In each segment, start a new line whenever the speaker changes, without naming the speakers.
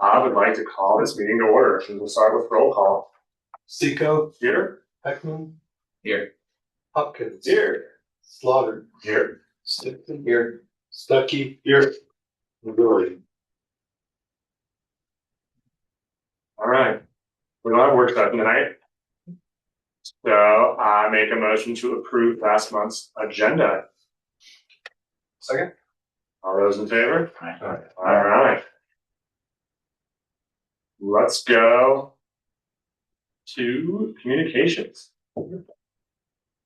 I would like to call this meeting to order, and we'll start with roll call.
Seco,
Here.
Heckman,
Here.
Hopkins,
Here.
Slaughter,
Here.
Stickton, here, Stuckey,
Here.
Willie.
All right. We don't have work session tonight. So I make a motion to approve last month's agenda.
Second.
All those in favor?
Aye.
All right. Let's go to communications.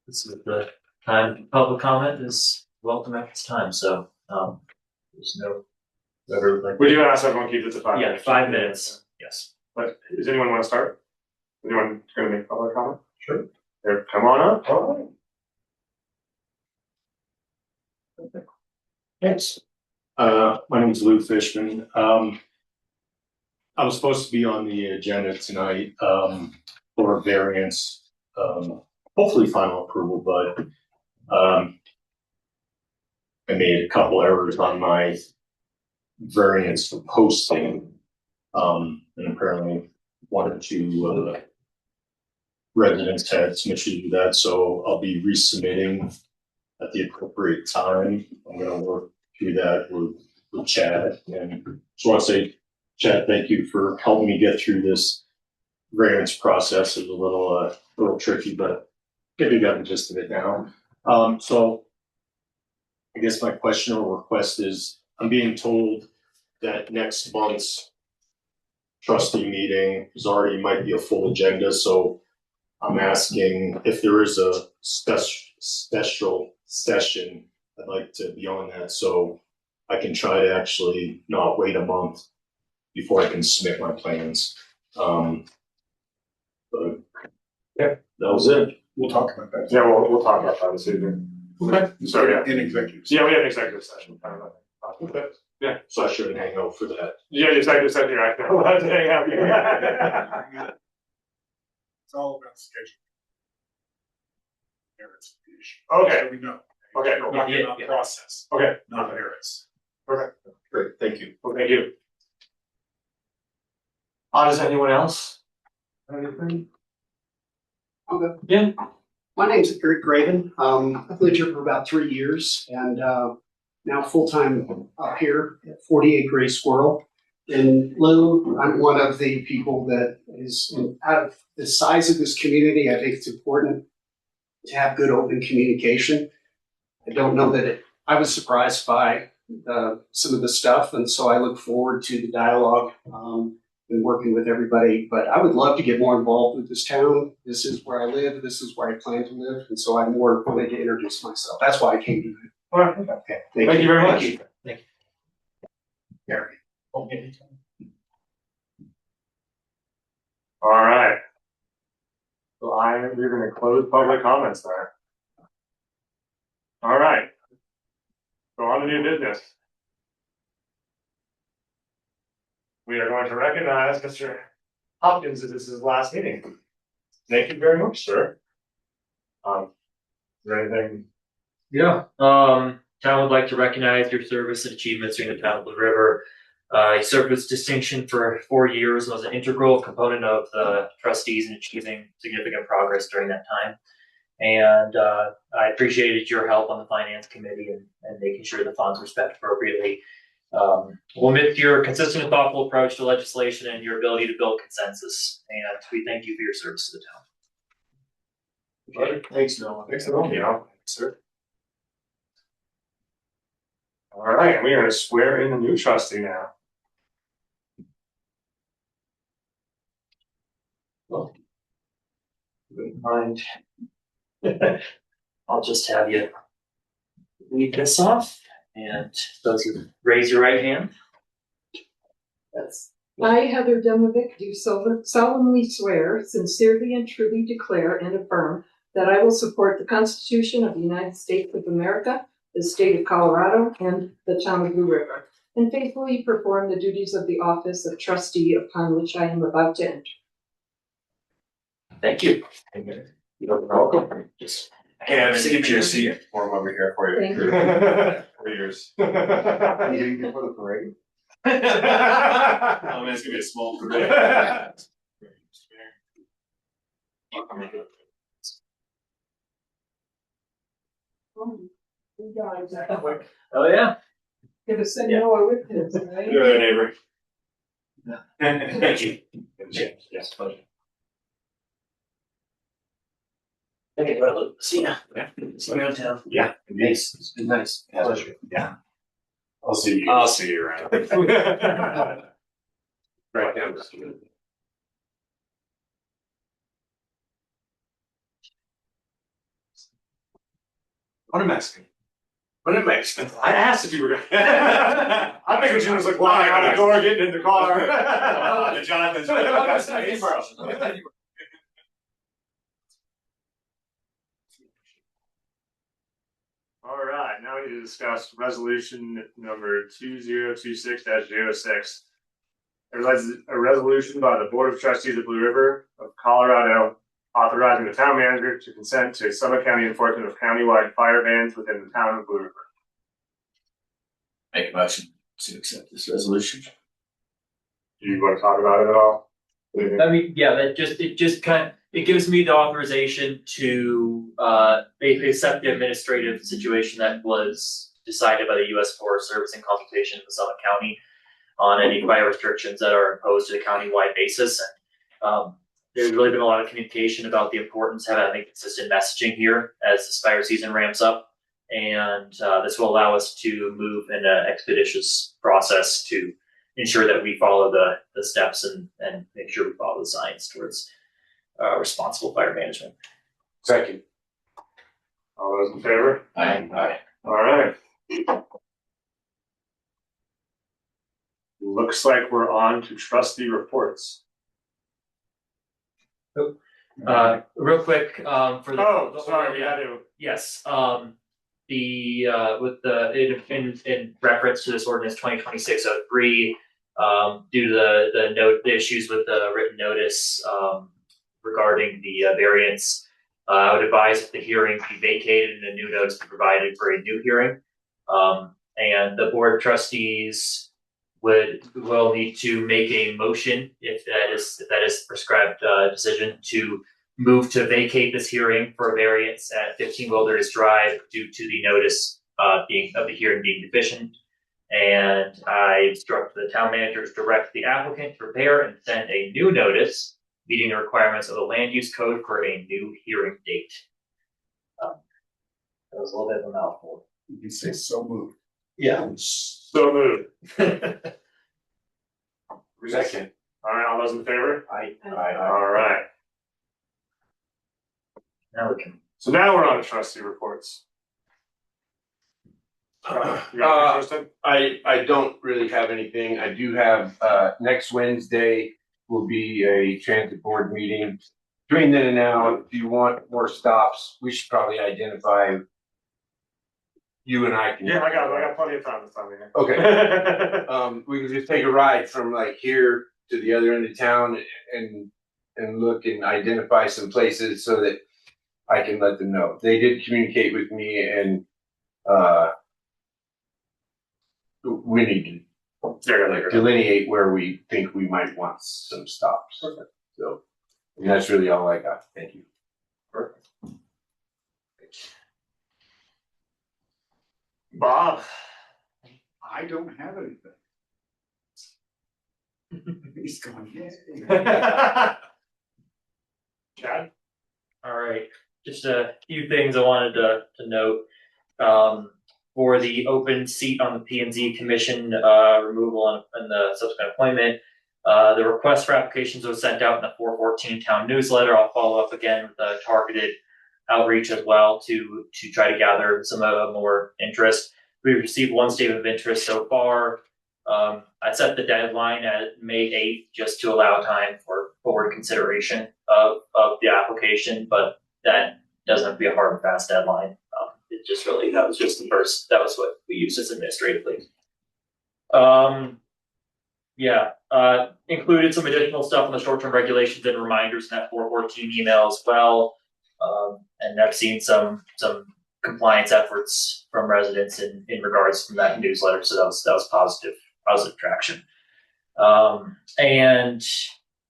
This is the time public comment is welcome at this time, so there's no whoever like
We do ask everyone keep it to 5
yeah,
minutes.
5 minutes. Yes.
But does anyone want to start? Anyone going to make public comment?
Sure.
There, come on up. All right.
Thanks. My name is Lou Fishman. I was supposed to be on the agenda tonight for a variance, hopefully final approval, but I made a couple errors on my variance for posting, and apparently one or two residents had some issues with that, so I'll be resubmitting at the appropriate time. I'm going to work through that with Chad, and just want to say, Chad, thank you for helping me get through this variance process. It was a little tricky, but I think I got the gist of it now. So I guess my question or request is, I'm being told that next month's trustee meeting might be a full agenda, so I'm asking if there is a special session. I'd like to be on that so I can try to actually not wait a month before I can submit my plans. But yeah, that was it.
We'll talk about that.
Yeah, we'll talk about that this evening.
Okay.
So yeah.
In executive.
Yeah, we have an executive session.
Okay.
Yeah.
So I shouldn't hang out for that.
Yeah, executive session. You're actually allowed to hang out here.
It's all about scheduling. Merits of the issue.
Okay.
So we know.
Okay.
We're talking about process,
Okay.
not merits.
Perfect.
Great, thank you.
Well, thank you. Does anyone else? Anything?
Okay.
Yeah.
My name's Eric Graven. I've lived here for about 3 years and now full-time up here at 48 Gray Squirrel. And Lou, I'm one of the people that is, out of the size of this community, I think it's important to have good open communication. I don't know that I was surprised by some of the stuff, and so I look forward to the dialogue and working with everybody. But I would love to get more involved with this town. This is where I live. This is where I plan to live, and so I more wanted to introduce myself. That's why I came to you.
All right.
Okay.
Thank you very much.
Thank
you. Gary.
All right. So we're going to close public comments there. All right. So on to new business. We are going to recognize Mr. Hopkins as this is his last meeting. Thank you very much, sir. Is there anything?
Yeah. Town would like to recognize your service and achievements during the town of Blue River. You served with distinction for 4 years and was an integral component of the trustees in achieving significant progress during that time. And I appreciated your help on the finance committee and making sure the funds were spent appropriately. We'll miss your consistent and thoughtful approach to legislation and your ability to build consensus. And we thank you for your service to the town.
Okay. Thanks, Noah. Thanks, Noah. Sir. All right, we are going to swear in the new trustee now.
Well, wouldn't mind. I'll just have you lead this off, and those who raise your right hand.
Yes. I, Heather Demovic, do solemnly swear, sincerely and truly declare and affirm that I will support the Constitution of the United States of America, the state of Colorado, and the town of Blue River, and faithfully perform the duties of the office of trustee upon which I am about to enter.
Thank you.
You're welcome.
Just
And get you a seat form over here for you.
Thank you.
4 years. You didn't get for the parade? Oh man, it's gonna be a small parade.
You guys,
Oh, yeah.
could have said no, I would have, right?
Good neighbor.
Thank you.
Yes, pleasure.
Okay, well, see ya. See you around town.
Yeah.
Thanks. It's been nice.
Pleasure. Yeah. I'll see you around. Right now. What a Mexican. What a Mexican.
I asked if you were gonna. I think Jim was like walking out the door, getting in the car.
Jonathan's.
All right, now we need to discuss resolution number 2026-06. A resolution by the Board of Trustees of Blue River of Colorado authorizing the town manager to consent to Summit County enforcement of countywide fire bans within the town of Blue River.
Make a motion to accept this resolution.
Do you want to talk about it at all?
I mean, yeah, it gives me the authorization to basically accept the administrative situation that was decided by the U.S. Forest Service in consultation with Summit County on any fire restrictions that are imposed to a county-wide basis. And there's really been a lot of communication about the importance of having consistent messaging here as this fire season ramps up. And this will allow us to move in an expeditious process to ensure that we follow the steps and make sure we follow the science towards responsible fire management.
Second.
All those in favor?
Aye.
All right. Looks like we're on to trustee reports.
Real quick, for the.
Oh, sorry, we had to.
Yes, in reference to this ordinance 2026-03, due to the issues with the written notice, regarding the variance, I would advise that the hearing be vacated and a new notice be provided for a new hearing. And the board of trustees will need to make a motion if that is prescribed decision to move to vacate this hearing for a variance at 15 Wilderness Drive due to the notice of the hearing being deficient. And I instruct the town manager to direct the applicant to prepare and send a new notice meeting the requirements of the land use code for a new hearing date. That was a little bit of a mouthful.
You can say so moved.
Yeah.
So moved.
Second.
All right, all those in favor?
Aye.
All right.
Now we can.
So now we're on to trustee reports. You got anything, Tristan?
I don't really have anything. I do have, next Wednesday will be a transit board meeting. Between then and now, if you want more stops, we should probably identify. You and I can.
Yeah, I got plenty of time this time. Yeah.
Okay. We can just take a ride from like here to the other end of town and look and identify some places so that I can let them know. They did communicate with me and, we need to delineate where we think we might want some stops.
Perfect.
So, and that's really all I got. Thank you.
Perfect. Bob.
I don't have anything. He's going,
Chad?
All right, just a few things I wanted to note. For the open seat on the P&Z Commission removal and the subsequent appointment, the request for applications was sent out in the 414 town newsletter. I'll follow up again with a targeted outreach as well to try to gather some more interest. We've received one statement of interest so far. I set the deadline at May 8th just to allow time for forward consideration of the application, but that doesn't have to be a hard and fast deadline. It just really, that was just the first, that was what we used as administratively. Included some additional stuff on the short-term regulations and reminders in that 414 email as well. And I've seen some compliance efforts from residents in regards from that newsletter, so that was positive positive traction. And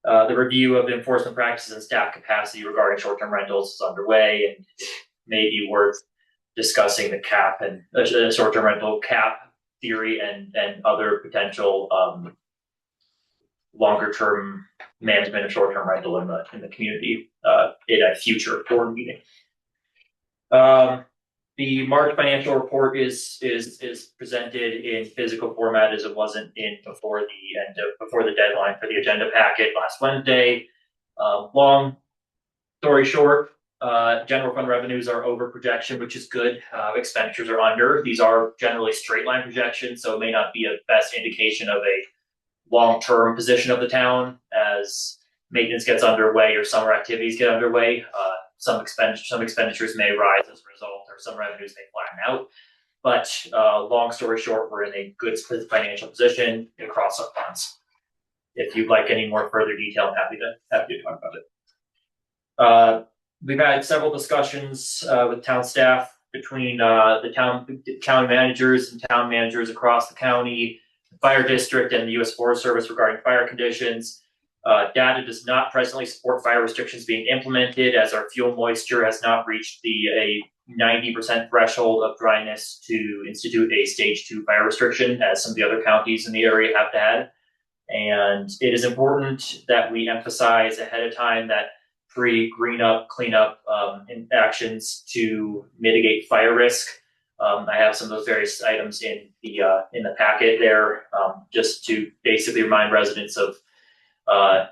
the review of enforcement practices and staff capacity regarding short-term rentals is underway, and it may be worth discussing the cap and short-term rental cap theory and other potential longer-term management of short-term rental in the community in a future board meeting. The March financial report is presented in physical format as it wasn't in before the deadline for the agenda packet last Wednesday. Long story short, general fund revenues are over projection, which is good. Expenditures are under. These are generally straight line projections, so it may not be a best indication of a long-term position of the town as maintenance gets underway or summer activities get underway. Some expenditures may rise as a result, or some revenues may flatten out. But long story short, we're in a good financial position across our funds. If you'd like any more further detail, I'm happy to talk about it. We've had several discussions with town staff between the county managers and town managers across the county, the fire district, and the U.S. Forest Service regarding fire conditions. Data does not presently support fire restrictions being implemented, as our fuel moisture has not reached a 90% threshold of dryness to institute a stage 2 fire restriction, as some of the other counties in the area have had. And it is important that we emphasize ahead of time that pre-green up, cleanup actions to mitigate fire risk. I have some of those various items in the packet there, just to basically remind residents of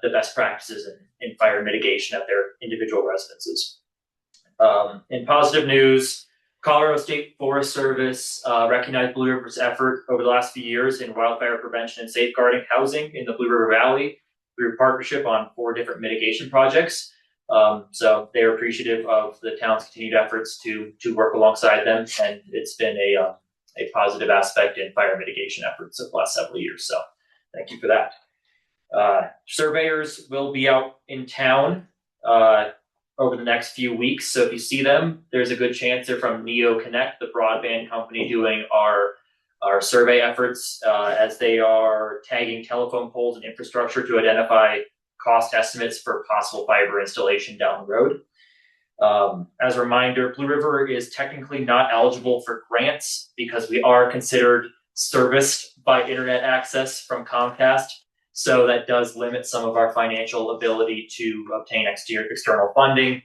the best practices in fire mitigation at their individual residences. In positive news, Colorado State Forest Service recognized Blue River's effort over the last few years in wildfire prevention and safeguarding housing in the Blue River Valley through a partnership on 4 different mitigation projects. So they are appreciative of the town's continued efforts to work alongside them, and it's been a positive aspect in fire mitigation efforts of the last several years. So thank you for that. Surveyors will be out in town over the next few weeks. So if you see them, there's a good chance they're from Neo Connect, the broadband company doing our survey efforts, as they are tagging telephone poles and infrastructure to identify cost estimates for possible fiber installation down the road. As a reminder, Blue River is technically not eligible for grants because we are considered serviced by internet access from Comcast. So that does limit some of our financial ability to obtain external funding.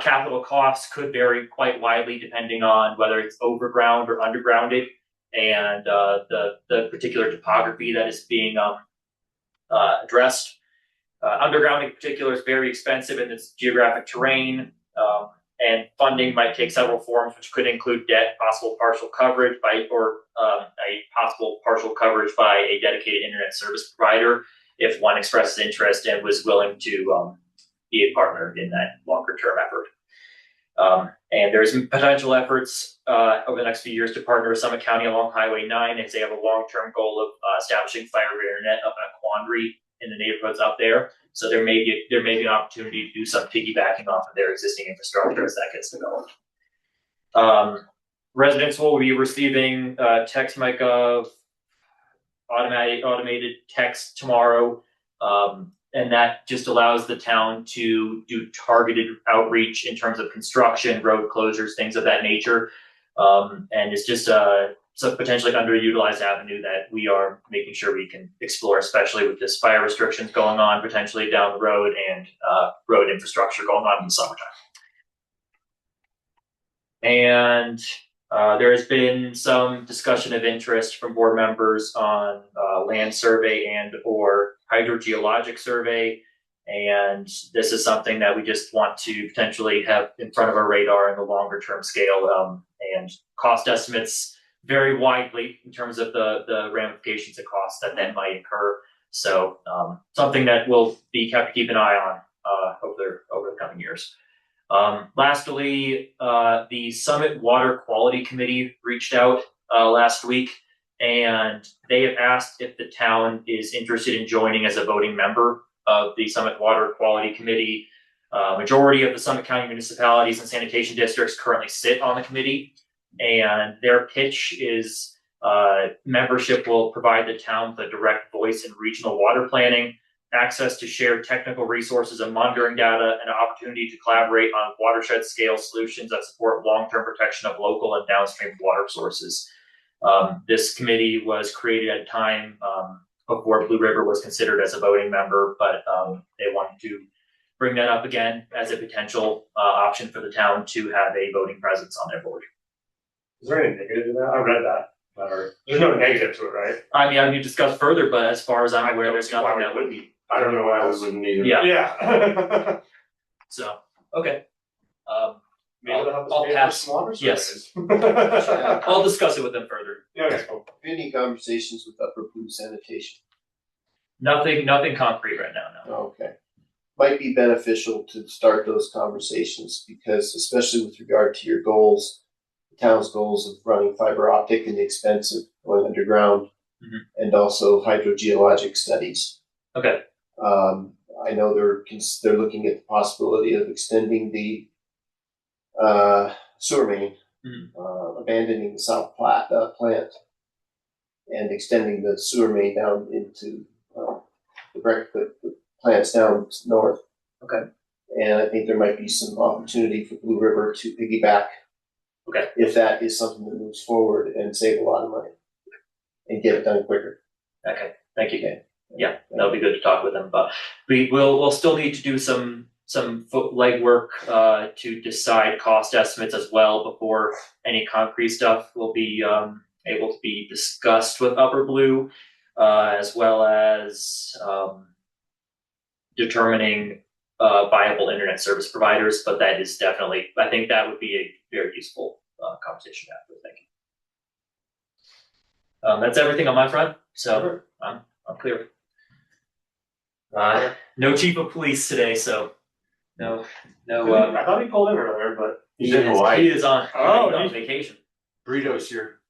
Capital costs could vary quite widely depending on whether it's overground or undergrounded, and the particular topography that is being addressed. Undergrounding in particular is very expensive in its geographic terrain, and funding might take several forms, which could include debt, possible partial coverage by a dedicated internet service provider if one expresses interest and was willing to be a partner in that longer term effort. And there's potential efforts over the next few years to partner with Summit County along Highway 9 as they have a long-term goal of establishing fiber internet up in a quandary in the neighborhoods up there. So there may be an opportunity to do some piggybacking off of their existing infrastructure as that gets developed. Residents will be receiving text MyGov automated text tomorrow, and that just allows the town to do targeted outreach in terms of construction, road closures, things of that nature. And it's just some potentially underutilized avenue that we are making sure we can explore, especially with this fire restrictions going on potentially down the road and road infrastructure going on in the summertime. And there has been some discussion of interest from board members on land survey and or hydrogeologic survey. And this is something that we just want to potentially have in front of our radar in the longer term scale, and cost estimates vary widely in terms of the ramifications of costs that might incur. So something that we'll be kept to keep an eye on over the coming years. Lastly, the Summit Water Quality Committee reached out last week, and they have asked if the town is interested in joining as a voting member of the Summit Water Quality Committee. Majority of the Summit County municipalities and sanitation districts currently sit on the committee, and their pitch is Membership will provide the town with a direct voice in regional water planning, access to shared technical resources and monitoring data, and an opportunity to collaborate on watershed scale solutions that support long-term protection of local and downstream water sources. This committee was created at a time before Blue River was considered as a voting member, but they wanted to bring that up again as a potential option for the town to have a voting presence on their board.
Is there any negative to that? I read that. There's no negative to it, right?
I mean, I need to discuss further, but as far as I'm aware, there's nothing that would be.
I don't know why we wouldn't either.
Yeah.
Yeah.
So, okay.
Maybe they'll have
I'll
to pay for
pass.
smaller
Yes.
surveys.
I'll discuss it with them further.
Okay, cool.
Any conversations with Upper Blue Sanitation?
Nothing concrete right now, no.
Okay. Might be beneficial to start those conversations because especially with regard to your goals, the town's goals of running fiber optic and the expense of going underground
Mhm.
and also hydrogeologic studies.
Okay.
I know they're looking at the possibility of extending the sewer main, abandoning the South Platte plant and extending the sewer main down into the plants down north.
Okay.
And I think there might be some opportunity for Blue River to piggyback.
Okay.
If that is something that moves forward and save a lot of money and get it done quicker.
Okay, thank you.
Okay.
Yeah, that'll be good to talk with them, but we'll still need to do some legwork to decide cost estimates as well before any concrete stuff will be able to be discussed with Upper Blue, as well as determining viable internet service providers. But that is definitely, I think that would be a very useful conversation after. Thank you. That's everything on my front, so I'm clear. No chief of police today, so no.
I thought he pulled in earlier, but
He's in Hawaii.
He is on.
Oh,
on
he's-
vacation.
Burritos here.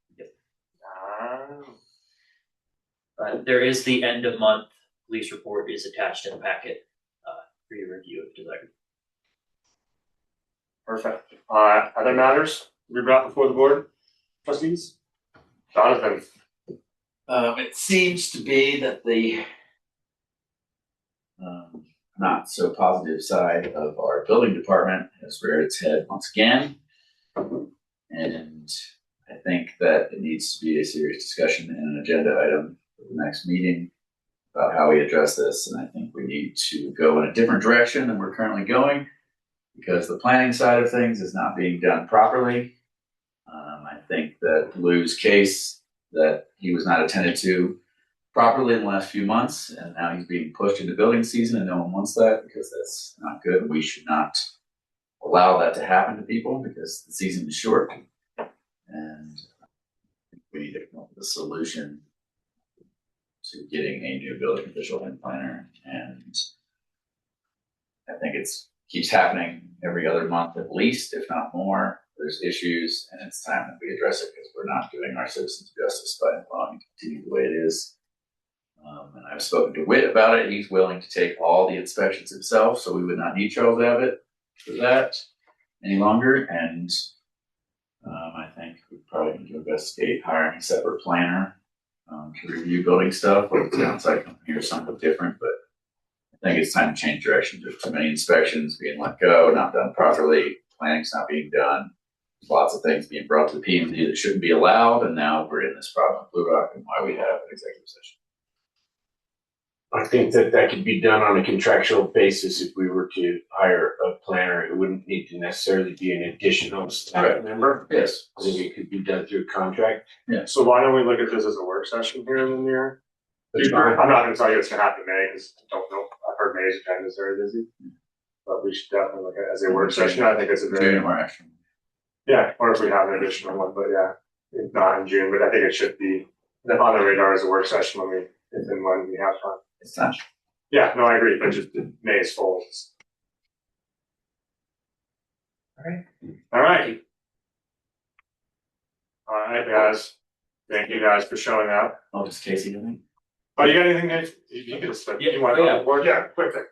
There is the end of month police report is attached in the packet for your review if desired.
Perfect. Other matters we brought before the board, trustees? Jonathan.
It seems to be that the not so positive side of our building department has reared its head once again. And I think that it needs to be a serious discussion and an agenda item for the next meeting about how we address this. And I think we need to go in a different direction than we're currently going because the planning side of things is not being done properly. I think that Lou's case that he was not attended to properly in the last few months, and now he's being pushed into building season, and no one wants that because that's not good. We should not allow that to happen to people because the season is short, and we need to come up with a solution to getting a new building official and planner. And I think keeps happening every other month at least, if not more. There's issues, and it's time that we address it because we're not doing our citizens justice by allowing it to continue the way it is. And I've spoken to Witt about it. He's willing to take all the inspections himself, so we would not need Charles Abbott for that any longer. And I think we probably need to investigate hiring a separate planner to review building stuff, or the downside company or something different. But I think it's time to change direction. There's too many inspections being let go, not done properly, planning's not being done. There's lots of things being brought to the PMD that shouldn't be allowed, and now we're in this problem with Blue Rock and why we have an executive session.
I think that could be done on a contractual basis if we were to hire a planner. It wouldn't need to necessarily be an additional staff member.
Yes.
I think it could be done through contract.
So why don't we look at this as a work session here in the near? I'm not gonna tell you it's gonna happen in May, because I don't know, I've heard May's agenda is very busy. But we should definitely look at it as a work session. I think it's a very,
June or action.
yeah, or if we have an additional one, but yeah, if not in June, but I think it should be on the radar as a work session if and when we have time.
It's time.
Yeah, no, I agree, but just May is full. All right, guys. Thank you guys for showing up.
Oh, does Casey do me?
Oh, you got anything, Dave? You can just,
Yeah,
you want to go forward? Yeah, quick thing.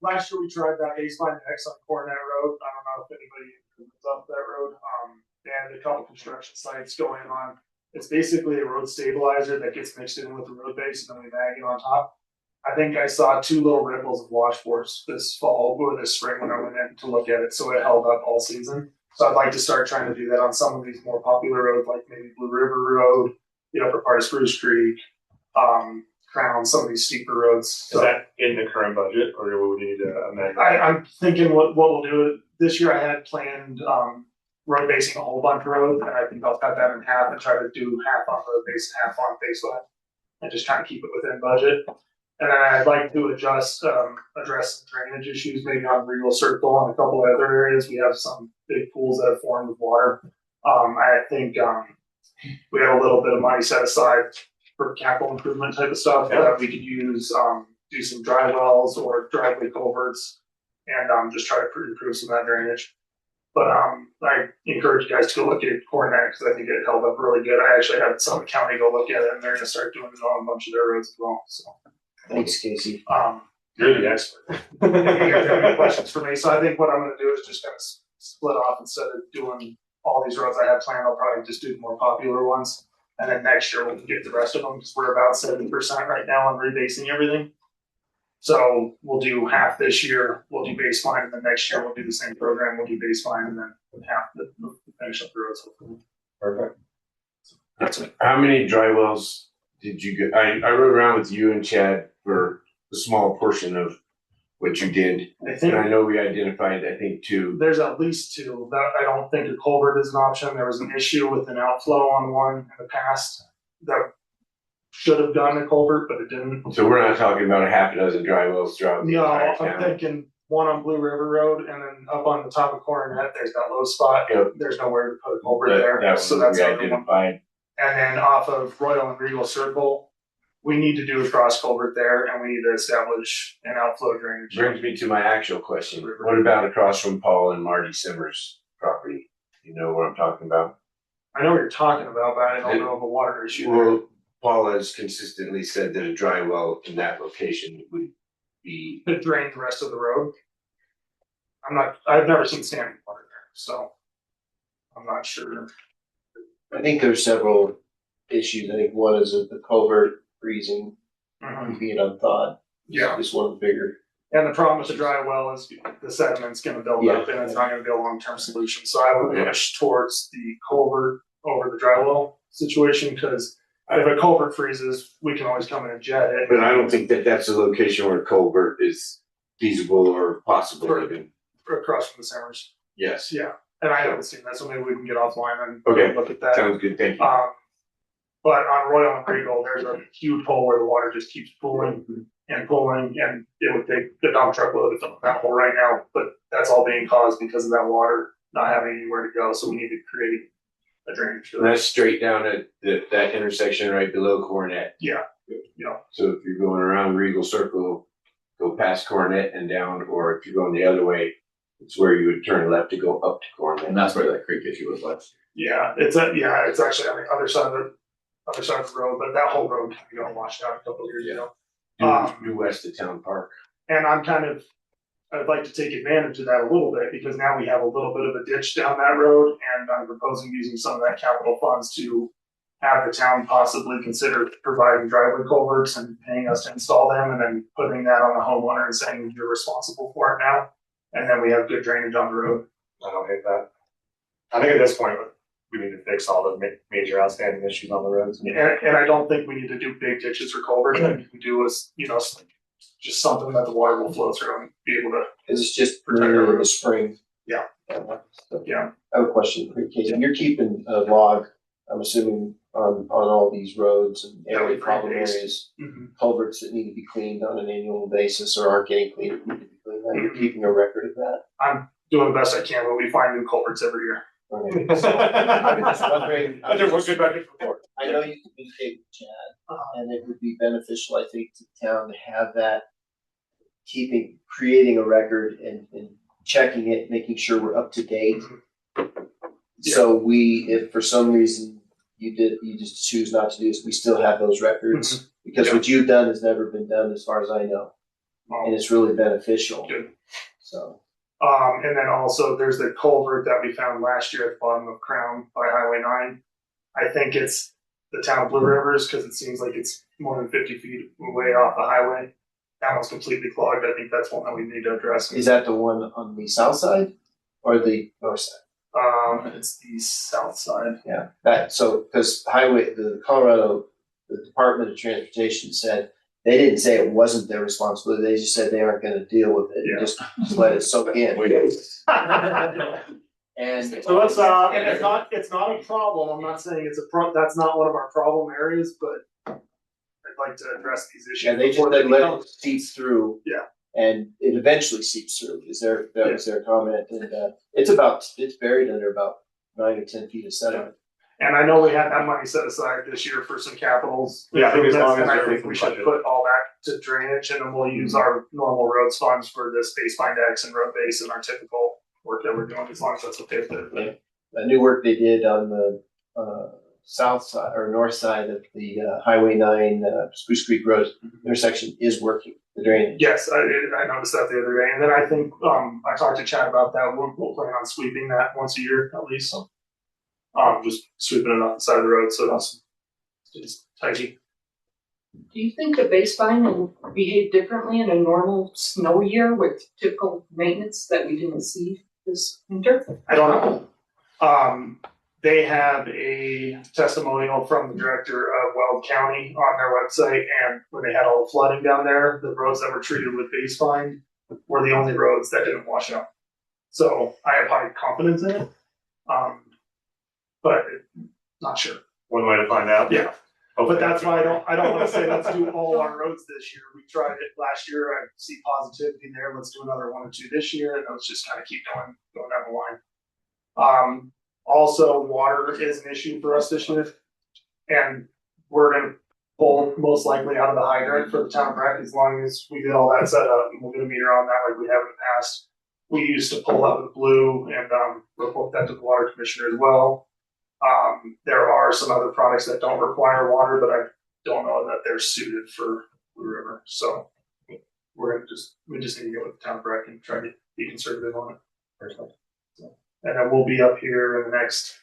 Last year we tried that Ace Line X on Cornet Road. I don't know if anybody
construction sites going on. It's basically a road stabilizer that gets mixed in with the road base and then we mag it on top. I think I saw 2 little ripples of washboards this fall or this spring when I went in to look at it, so it held up all season. So I'd like to start trying to do that on some of these more popular roads, like maybe Blue River Road, the upper part of Spruce Creek, Crown, some of these steeper roads.
Is that in the current budget, or will we need to amend?
I'm thinking what we'll do this year. I had planned road basing a whole bunch of roads, and I think I'll cut that in half and try to do half on road base, half on baseline, and just try to keep it within budget. And then I'd like to address some drainage issues, maybe on Regal Circle and a couple of other areas. We have some big pools that have formed with water. I think we have a little bit of money set aside for capital improvement type of stuff that we could use, do some dry wells or driveway culverts, and just try to improve some of that drainage. But I encourage you guys to go look at Coronet because I think it held up really good. I actually had Summit County go look at it, and they're going to start doing it on a bunch of their roads as well. So.
Thanks, Casey.
You're the expert.
You guys have any questions for me? So I think what I'm going to do is just kind of split off instead of doing all these roads I have planned. I'll probably just do the more popular ones, and then next year we'll get the rest of them because we're about 70% right now on rebasing everything. So we'll do half this year. We'll do baseline, and then next year we'll do the same program. We'll do baseline, and then half the finish up the roads. Hopefully.
Perfect.
That's it. How many dry wells did you get? I rode around with you and Chad for a small portion of what you did.
I think
And I know we identified, I think, 2.
there's at least 2. That I don't think a culvert is an option. There was an issue with an outflow on one in the past that should have done a culvert, but it didn't.
So we're not talking about a half a dozen dry wells throughout the
No,
entire
I'm
town.
thinking one on Blue River Road, and then up on the top of Coronet, there's that low spot.
Yep.
There's nowhere to put a culvert
That
there,
was
so
what
that's
we
another one.
identified.
And then off of Royal and Regal Circle, we need to do a cross culvert there, and we need to establish an outflow drainage.
Brings me to my actual question. What about across from Paul and Marty Simmers' property? You know what I'm talking about?
I know what you're talking about, but I don't know of a water issue there.
Well, Paul has consistently said that a dry well in that location would be.
It drained the rest of the road. I've never seen standing water there, so I'm not sure.
I think there's several issues. I think one is the culvert freezing, being unthawed.
Yeah.
Just one of the bigger.
And the problem with the dry well is the sediment's gonna build up and it's not gonna be a long-term solution. So I would push towards the culvert over the dry well situation, because if a culvert freezes, we can always come in and jet it.
But I don't think that that's a location where a culvert is feasible or possible even.
Across from the Simmers.
Yes.
Yeah, and I haven't seen that, so maybe we can get offline and
Okay.
look at that.
Sounds good, thank you.
But on Royal and Regal, there's a huge hole where the water just keeps pooling and pulling, and it would take the dump truck load to dump that hole right now. But that's all being caused because of that water not having anywhere to go. So we need to create a drainage.
And that's straight down at that intersection right below Coronet.
Yeah.
So if you're going around Regal Circle, go past Coronet and down, or if you're going the other way, it's where you would turn left to go up to Coronet.
And that's where that creek issue was last
Yeah, it's actually on the other side of the road, but that whole road kind of got washed out a couple of years ago.
Due west of Town Park.
And I'd like to take advantage of that a little bit, because now we have a little bit of a ditch down that road, and I'm proposing using some of that capital funds to have the town possibly consider providing driveway culverts and paying us to install them, and then putting that on the homeowner and saying you're responsible for it now. And then we have good drainage on the road.
I don't hate that. I think at this point, we need to fix all the major outstanding issues on the roads.
And I don't think we need to do big ditches or culverts. What we can do is, just something that the water will flow through and be able to.
Because it's just earlier in the spring.
Yeah. Yeah.
I have a question for you, Casey. You're keeping a log, I'm assuming, on all these roads and area problem areas, culverts that need to be cleaned on an annual basis or aren't getting cleaned, need to be cleaned. You're keeping a record of that?
I'm doing the best I can, but we find new culverts every year.
Okay. So, I'm just wondering.
Back and forth.
I know you communicate with Chad, and it would be beneficial, I think, to the town to have that, creating a record and checking it, making sure we're up to date. So if for some reason you just choose not to do this, we still have those records, because what you've done has never been done as far as I know. And it's really beneficial.
Good.
So.
And then also there's the culvert that we found last year at the bottom of Crown by Highway 9. I think it's the town of Blue Rivers because it seems like it's more than 50 feet away off the highway. That one's completely clogged. I think that's one that we need to address.
Is that the one on the south side or the north side?
It's the south side.
Yeah, because the Colorado, the Department of Transportation said, they didn't say it wasn't their responsibility, they just said they aren't gonna deal with it,
Yeah.
just let it soak in. And
So that's and it's not a problem. I'm not saying that's not one of our problem areas, but I'd like to address these issues.
yeah, they just
before
let
become-
it seep through.
Yeah.
And it eventually seeps through, was their comment, and it's buried under about 9 or 10 feet of sediment.
And I know we had that money set aside this year for some capitals.
Yeah, I think as long as
And I
they're
think we should
budget.
put all that to drainage and then we'll use our normal roads funds for this baseline decks and road base and our typical work that we're doing, as long as that's okay with it.
The new work they did on the south side or north side of the Highway 9 Spruce Creek Road intersection is working, the drainage.
Yes, I noticed that the other day. And then I think, I talked to Chad about that. We'll plan on sweeping that once a year at least. Just sweeping it off the side of the road. So it's tidy.
Do you think the baseline will behave differently in a normal snow year with typical maintenance that we didn't see this winter?
I don't know. They have a testimonial from the director of Weld County on their website, and when they had all the flooding down there, the roads that were treated with baseline were the only roads that didn't wash out. So I have high confidence in it, but not sure.
One way to find out.
Yeah, but that's why I don't want to say let's do all our roads this year. We tried it last year. I see positivity there. Let's do another 1 or 2 this year, and let's just kind of keep going down the line. Also, water is an issue for us this year, and we're gonna pull most likely out of the hydrant for the town rec as long as we get all that set up, and we'll get a meter on that like we have in the past. We used to pull out of the blue and report that to the water commissioner as well. There are some other products that don't require water, but I don't know that they're suited for Blue River. So we just need to go with the town rec and try to be conservative on it. So, and then we'll be up here in the next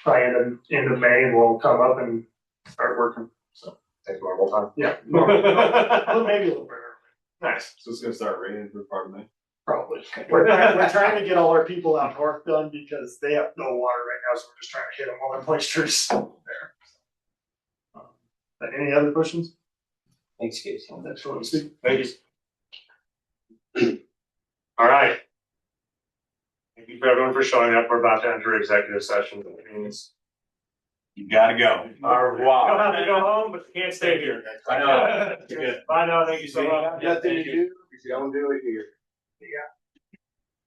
by end of May, and we'll come up and start working. So
Take normal time.
yeah, maybe a little bit early.
Nice.
So it's gonna start raining for part of May.
Probably. We're trying to get all our people out north done because they have no water right now, so we're just trying to hit them while their moisture's there. Any other questions?
Thanks, Casey.
That's what I'm speaking.
Thank you. All right. Thank you for everyone for showing up. We're about to enter executive session. That means
You gotta go.
you don't have to go home, but you can't stay here.
I know.
Bye now. Thank you so much.
Nothing to do, if you don't do it here.
Yeah.